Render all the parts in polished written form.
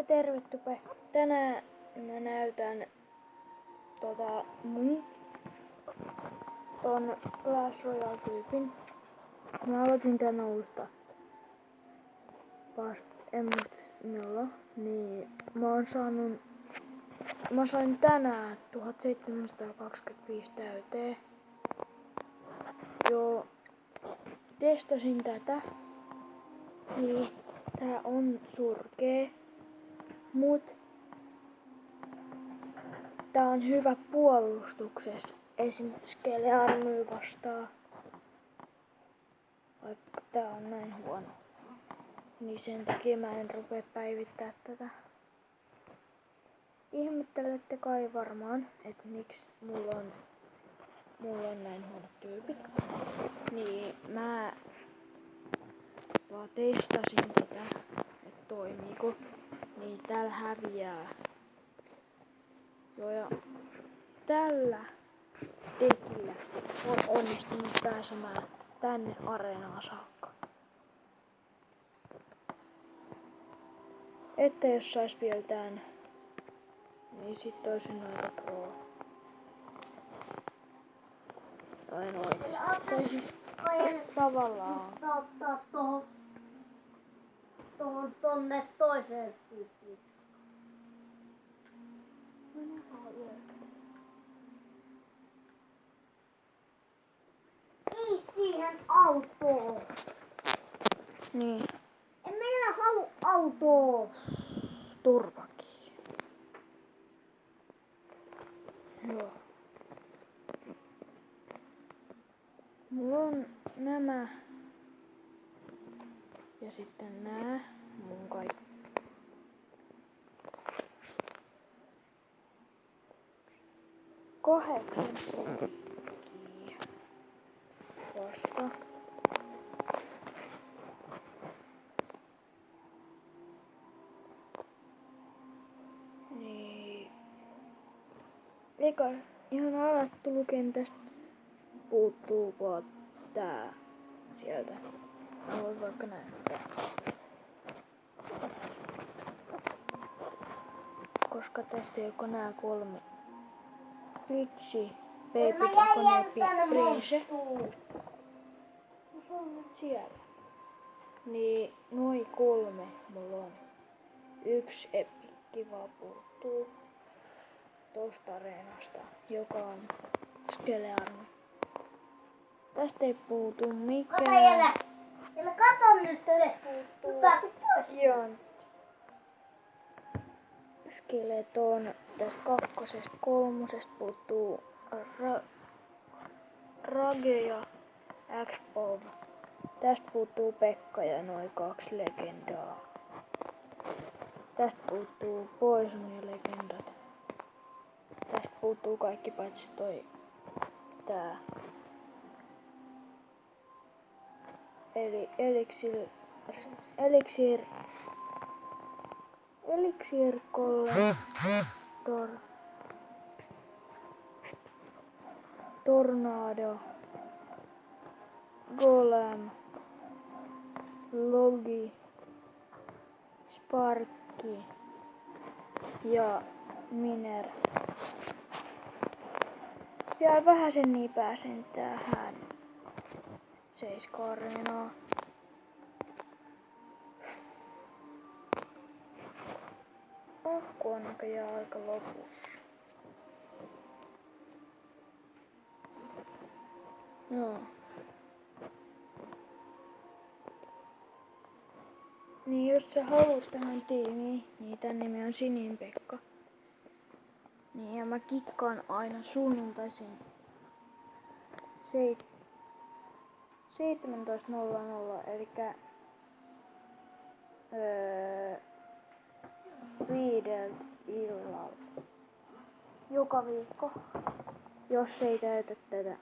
Terve Tupe. Tänään mä näytän mun ton Clash Royale -tyypin. Mä aloitin tän alusta en muista milloin, niin mä sain tänään 1725 täyteen. Joo, testasin tätä, niin tää on surkee, mut tää on hyvä puolustuksessa esim. Skelearmyä vastaan. Vaikka tää on näin huono. Niin sen takia mä en rupea päivittää tätä. Ihmettelette kai varmaan, että miksi mulla on näin huonot tyypit. Niin mä vaan testasin tätä, että toimiiko. Niin täällä häviää. Joo, ja tällä tekillä on onnistunut pääsemään tänne areenaan saakka. Että jos sais vielä tän, niin sit oisin noita pro. Tai noita. Tai siis tavallaan. Tonne toiseen tyyppiin. Ei siihen autoon. Niin. En minä halua autoa. Turvakin. Joo. Mulla on nämä. Ja sitten nää. Mun kaikki. Kahdeksan vasta. Niin. Eka ihan alattulukentästä puuttuu vaan tää sieltä. Mä voin vaikka näyttää. Koska tässä ei ole nää kolme. Vitsi, Baby Dragon, Prince. Se on nyt siellä. Niin, noin kolme mulla on. Yksi epikki vaan puuttuu tosta areenasta, joka on Skelearmy. Tästä ei puutu mikään. Kato nyt, tälle puuttuu. Joo. Skeleton. Tästä kakkosesta, kolmosesta puuttuu Rage ja X-Pov. Tästä puuttuu Pekka ja noin kaksi legendaa. Tästä puuttuu Poison ja legendat. Tästä puuttuu kaikki paitsi toi tää. Eli Elixir Collector, Tornado, Golem, Logi, Sparky ja Miner. Vielä vähäsen niin pääsen tähän 7 areenaa. Akku on näköjään aika lopussa. Joo. Niin jos sä haluat tähän tiimiin, niin tän nimi on Sinin Pekka. Niin ja mä kikkaan aina sunnuntaisin 17.00 elikkä 5 illalla. Joka viikko. Jos ei täytä tätä.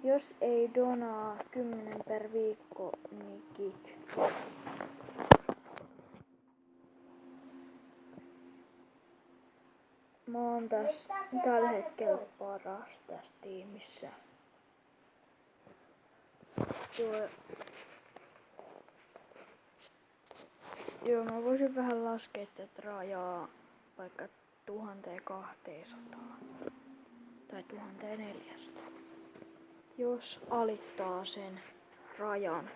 Jos ei donaa 10 per viikko, niin kick. Mä oon tässä tällä hetkellä paras tässä tiimissä. Joo. Joo, mä voisin vähän laskea tätä rajaa vaikka 1200 tai 1400. Jos alittaa sen rajan,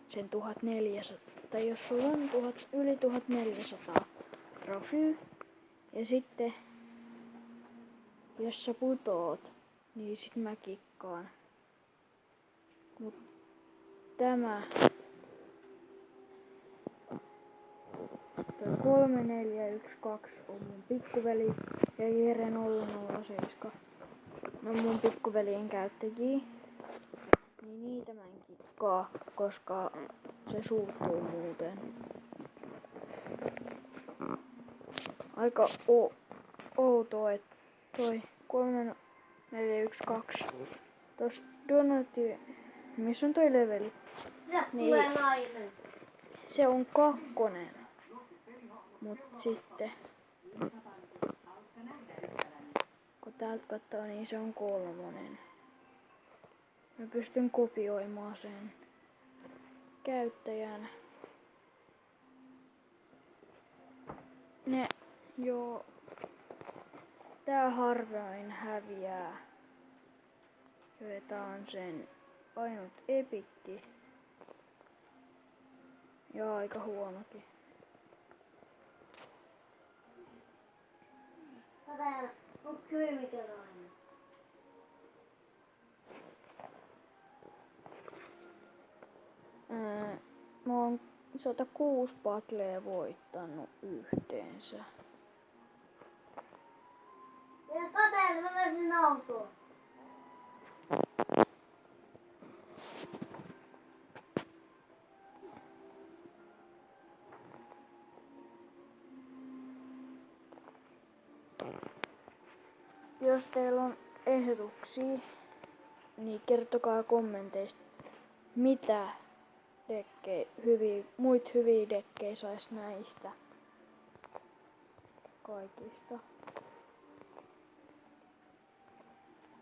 sen 1400, tai jos sulla on yli 1400 trofyy, ja sitten jos sä putoot, niin sit mä kikkaan. Mut tämä 3412 on mun pikkuveli ja Jere 007. No mun pikkuveljen käyttäjiä. Niin niitä mä en kikkaa, koska se suuttuu muuten. Aika outoa, että toi 3412 tos Donati, missä on toi leveli? Sieltä Niin. tulee nainen. Se on 2. Mut sitten kun täältä katsoo, niin se on 3. Mä pystyn kopioimaan sen käyttäjän. Joo. Tää harvoin häviää. Tää on sen ainut epikki. Ja aika huonokin. Kato, on kylmikö nainen. Mä oon 106 battlea voittanut yhteensä. Ja kato, mä löysin autoa. Jos teillä on ehdotuksia, niin kertokaa kommenteista, mitä muita hyviä dekkejä sais näistä kaikista.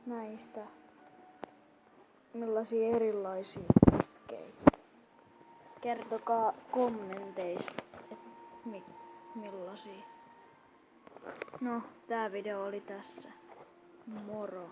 Näistä. Millaisia erilaisia dekkejä. Kertokaa kommenteista, että millaisia. No, tää video oli tässä. Moro!